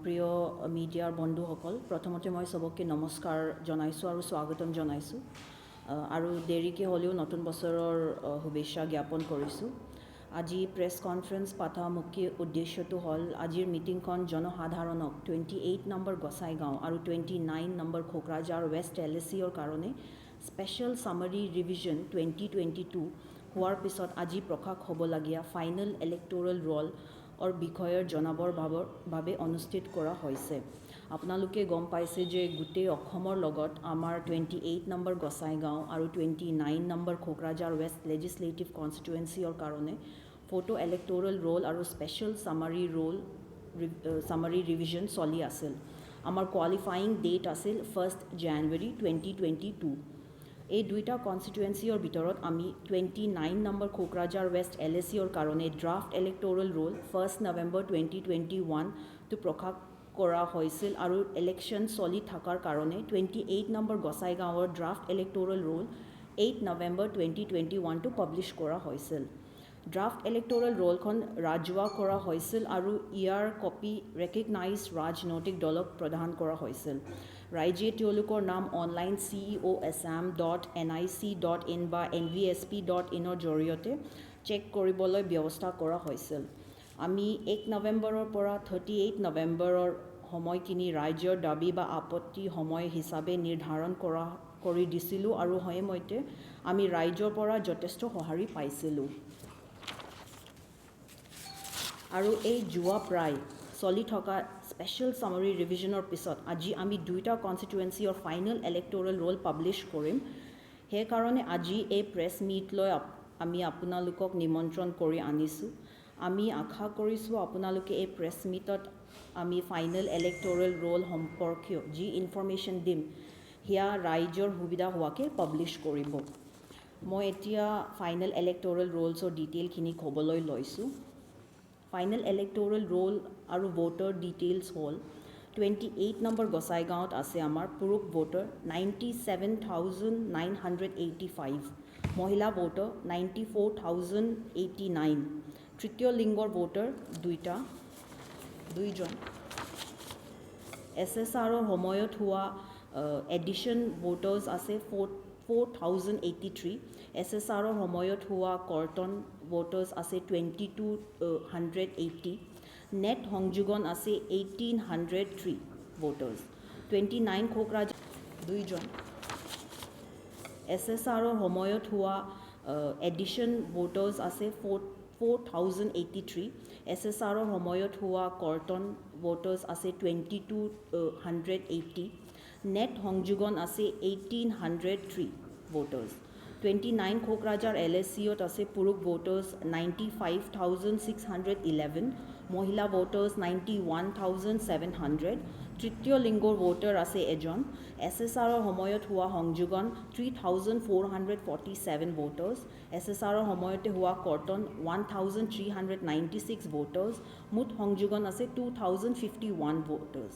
প্ৰিয় মিডিয়াৰ বন্ধুসকল প্ৰথমতে মই সবকে নমস্কাৰ জনাইছো আৰু স্বাগতম জনাইছো আৰু দেৰিকে হলেও নতুন বছৰৰ শুভেচ্ছা জ্ঞাপন কৰিছো আজি প্ৰেছ কনফাৰেন্স পাতা মুখ্য উদ্দেশ্যটো হল আজিৰ মিটিংখন জনসাধাৰণক 28 নম্বৰ গোসাইগাঁও আৰু 29 নম্বৰ খোকৰাঝাৰ ৱেষ্ট এলএচিৰ কাৰণে স্পেশাল সামাৰি ৰিভিজন 2022 হোৱাৰ পিছত আজি প্ৰকাশ হ'বলগীয়া ফাইনেল ইলেক্টৰেল ৰোল और বিষয়ৰ জনাবৰ বাবে অনুষ্ঠিত কৰা হৈছে আপোনালোকে গম পাইছে যে গুটে অসমৰ লগত আমাৰ 28 নম্বৰ গোসাইগাঁও আৰু 29 নম্বৰ খোকৰাঝাৰ ৱেষ্ট লেজিসলেটিভ কনস্টিটুৱেন্সিৰ কাৰণে ফটো ইলেক্টৰেল ৰোল আৰু স্পেশাল সামাৰি ৰিভিজন চলি আছিল আমাৰ কোৱালিফাইং ডেট আছিল 1 জানুৱাৰী 2022 এই দুইটা কনস্টিটুৱেন্সিৰ ভিতৰত আমি 29 নম্বৰ খোকৰাঝাৰ ৱেষ্ট এলএচিৰ কাৰণে ড্ৰাফট ইলেক্টৰেল ৰোল 1 নৱেম্বৰ 2021 তো প্ৰকাশ কৰা হৈছিল আৰু ইলেকশ্যন চলি থকাৰ কাৰণে 28 নম্বৰ গোসাইগাঁৱৰ ড্ৰাফট ইলেক্টৰেল ৰোল 8 নৱেম্বৰ 2021 তো পাব্লিছ কৰা হৈছিল ড্ৰাফট ইলেক্টৰেল ৰোলখন ৰাজহুৱা কৰা হৈছিল আৰু ইয়াৰ কপি ৰেকগনাইজড ৰাজনৈতিক দলক প্ৰদান কৰা হৈছিল ৰাইজে তেওঁলোকৰ নাম অনলাইন ceoassam.nic.in বা nvsp.in জৰিয়তে চেক কৰিবলৈ ব্যৱস্থা কৰা হৈছিল আমি 1 নৱেম্বৰৰ পৰা 38 নৱেম্বৰৰ সময়খিনি ৰাইজৰ দাবী বা আপত্তি সময় হিচাপে নিৰ্ধাৰণ কৰি দিছিলোঁ আৰু সময়মতে আমি ৰাইজৰ পৰা যথেষ্ট সঁহাৰি পাইছিলোঁ আৰু এই যোৱা প্ৰায় চলি থকা স্পেশাল সামাৰি ৰিভিজনৰ পিছত আজি আমি দুইটা কনস্টিটুৱেন্সিৰ ফাইনেল ইলেক্টৰেল ৰোল পাব্লিছ কৰিম সেই কাৰণে আজি এই প্ৰেছ মিটলৈ আমি আপোনালোকক নিমন্ত্ৰণ কৰি আনিছোঁ আমি আশা কৰিছোঁ আপোনালোকে এই প্ৰেছ মিটত আমি ফাইনেল ইলেক্টৰেল ৰোল সম্পৰ্কীয় যি ইনফৰমেশ্যন দিম হিয়া ৰাইজৰ সুবিধা হোৱাকে পাব্লিছ কৰিব মই এতিয়া ফাইনেল ইলেক্টৰেল ৰোলছৰ ডিটেইলখিনি ক'বলৈ লৈছোঁ ফাইনেল ইলেক্টৰেল ৰোল আৰু ভোটাৰ ডিটেইলছ হ'ল 28 নম্বৰ গোসাইগাঁৱত আছে আমাৰ পুৰুষ ভোটাৰ 97,985 মহিলা ভোটাৰ 94,089 তৃতীয় লিংগৰ ভোটাৰ দুইজন SSRৰ সময়ত হোৱা এডিশন ভোটাৰ্ছ আছে 4,083 SSRৰ সময়ত হোৱা কৰ্তন ভোটাৰ্ছ আছে 2,280 নেট সংযোগন আছে 1,803 ভোটাৰ্ছ 29 খোকৰাঝাৰ দুইজন SSRৰ সময়ত হোৱা এডিশন ভোটাৰ্ছ আছে 4,083 SSRৰ সময়ত হোৱা কৰ্তন ভোটাৰ্ছ আছে 2,280 নেট সংযোগন আছে 1,803 ভোটাৰ্ছ 29 খোকৰাঝাৰ LSCত আছে পুৰুষ ভোটাৰ্ছ 95,611 মহিলা ভোটাৰ্ছ 91,700 তৃতীয় লিংগৰ ভোটাৰ আছে এজন SSRৰ সময়ত হোৱা সংযোগন 3,447 ভোটাৰ্ছ SSRৰ সময়তে হোৱা কৰ্তন 1,396 ভোটাৰ্ছ মুঠ সংযোগন আছে 2,051 ভোটাৰ্ছ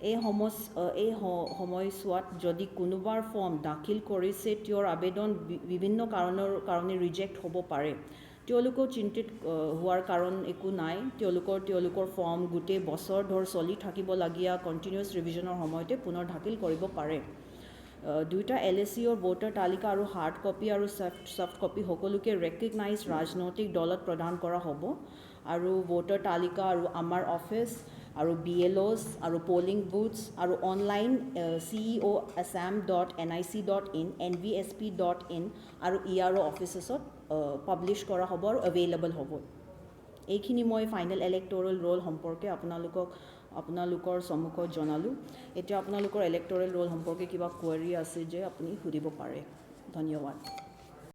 এই সময়ছোৱাত যদি কোনোবাৰ ফৰ্ম দাখিল কৰিছে তেওঁৰ আবেদন বিভিন্ন কাৰণৰ কাৰণে ৰিজেক্ট হ'ব পাৰে তেওঁলোকৰ চিন্তিত হোৱাৰ কাৰণ একো নাই তেওঁলোকৰ ফৰ্ম গোটেই বছৰ ধৰি চলি থাকিবলগীয়া কণ্টিনিউয়াছ ৰিভিজনৰ সময়তে পুনৰ দাখিল কৰিব পাৰে দুইটা LSCৰ ভোটাৰ তালিকা আৰু হাৰ্ড কপি আৰু সফ্ট কপি সকলোকে ৰেকগনাইজড ৰাজনৈতিক দলত প্ৰদান কৰা হ'ব আৰু ভোটাৰ তালিকা আৰু আমাৰ অফিচ আৰু BLOs আৰু পোলিং বুথছ আৰু অনলাইন ceoassam.nic.in nvsp.in আৰু ERO অফিচেছত পাব্লিছ কৰা হ'ব আৰু এভেইলেবল হ'ব এইখিনি মই ফাইনেল ইলেক্টৰেল ৰোল সম্পৰ্কে আপোনালোকৰ সন্মুখত জনালোঁ এতিয়া আপোনালোকৰ ইলেক্টৰেল ৰোল সম্পৰ্কে কিবা কোৱেৰি আছে যে আপুনি সুধিব পাৰে ধন্যবাদ